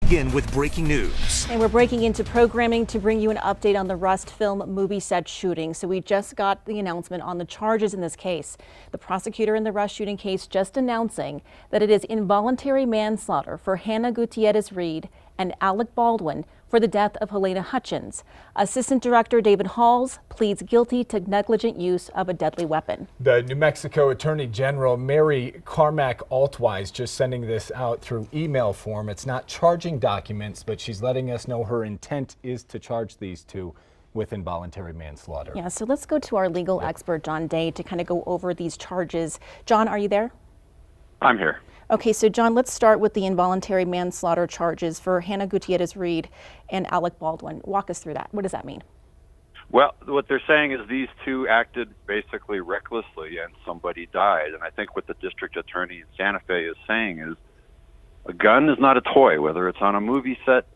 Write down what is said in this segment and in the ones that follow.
begin with breaking news. And we're breaking into programming to bring you an update on the Rust film movie set shooting. So we just got the announcement on the charges in this case. The prosecutor in the Rust shooting case just announcing that it is involuntary manslaughter for Hannah Gutierrez-Reed and Alec Baldwin for the death of Helena Hutchins. Assistant Director David Halls pleads guilty to negligent use of a deadly weapon. The New Mexico Attorney General Mary Carmack Altwise just sending this out through email form. It's not charging documents, but she's letting us know her intent is to charge these two with involuntary manslaughter. Yeah, so let's go to our legal expert, John Day, to kind of go over these charges. John, are you there? I'm here. Okay, so John, let's start with the involuntary manslaughter charges for Hannah Gutierrez-Reed and Alec Baldwin. Walk us through that. What does that mean? Well, what they're saying is these two acted basically recklessly and somebody died. And I think what the district attorney in Santa Fe is saying is a gun is not a toy, whether it's on a movie set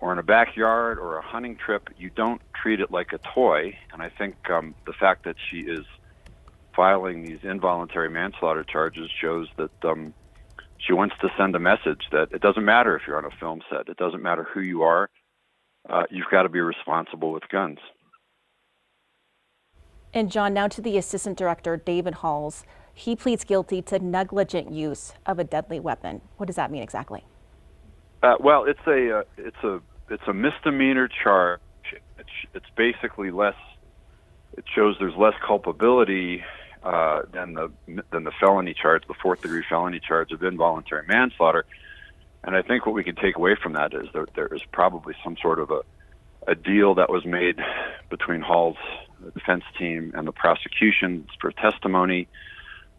or in a backyard or a hunting trip. You don't treat it like a toy. And I think the fact that she is filing these involuntary manslaughter charges shows that she wants to send a message that it doesn't matter if you're on a film set. It doesn't matter who you are. You've got to be responsible with guns. And John, now to the Assistant Director, David Halls. He pleads guilty to negligent use of a deadly weapon. What does that mean exactly? Well, it's a misdemeanor charge. It's basically less. It shows there's less culpability than the felony charge, the fourth-degree felony charge of involuntary manslaughter. And I think what we can take away from that is there is probably some sort of a deal that was made between Hall's defense team and the prosecution for testimony.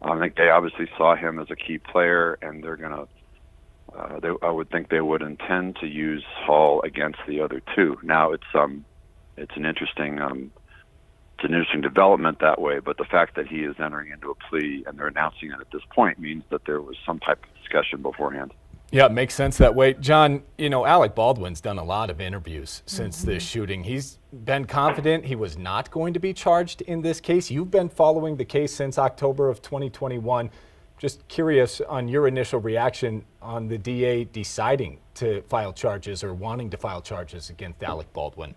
I think they obviously saw him as a key player, and they're going to. I would think they would intend to use Hall against the other two. Now it's an interesting. It's an interesting development that way, but the fact that he is entering into a plea and they're announcing it at this point means that there was some type of discussion beforehand. Yeah, it makes sense that way. John, you know, Alec Baldwin's done a lot of interviews since this shooting. He's been confident he was not going to be charged in this case. You've been following the case since October of 2021. Just curious on your initial reaction on the DA deciding to file charges or wanting to file charges against Alec Baldwin.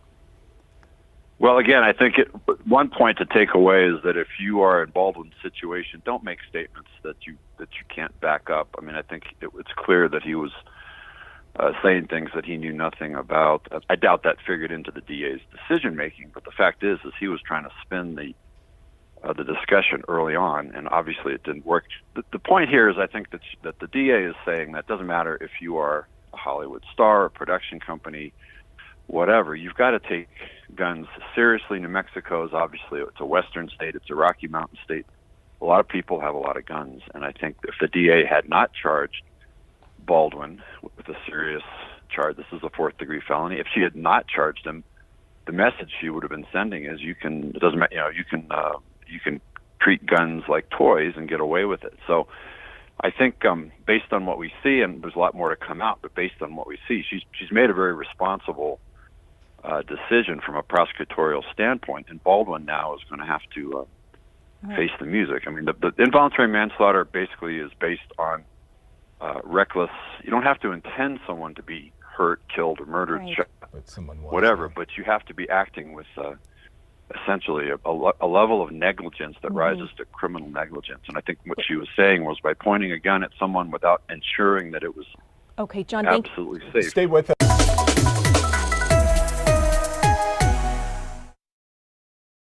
Well, again, I think one point to take away is that if you are in Baldwin's situation, don't make statements that you can't back up. I mean, I think it's clear that he was saying things that he knew nothing about. I doubt that figured into the DA's decision making, but the fact is he was trying to spin the discussion early on, and obviously it didn't work. The point here is I think that the DA is saying that it doesn't matter if you are a Hollywood star, a production company, whatever, you've got to take guns seriously. New Mexico is obviously, it's a western state, it's a Rocky Mountain state. A lot of people have a lot of guns, and I think if the DA had not charged Baldwin with a serious charge, this is a fourth-degree felony. If she had not charged him, the message she would have been sending is you can treat guns like toys and get away with it. So I think based on what we see, and there's a lot more to come out, but based on what we see, she's made a very responsible decision from a prosecutorial standpoint, and Baldwin now is going to have to face the music. I mean, the involuntary manslaughter basically is based on reckless. You don't have to intend someone to be hurt, killed, or murdered, right, shot, whatever, but you have to be acting with essentially a level of negligence that rises to criminal negligence. And I think what she was saying was by pointing a gun at someone without ensuring that it was okay, John, absolutely safe. Stay with us.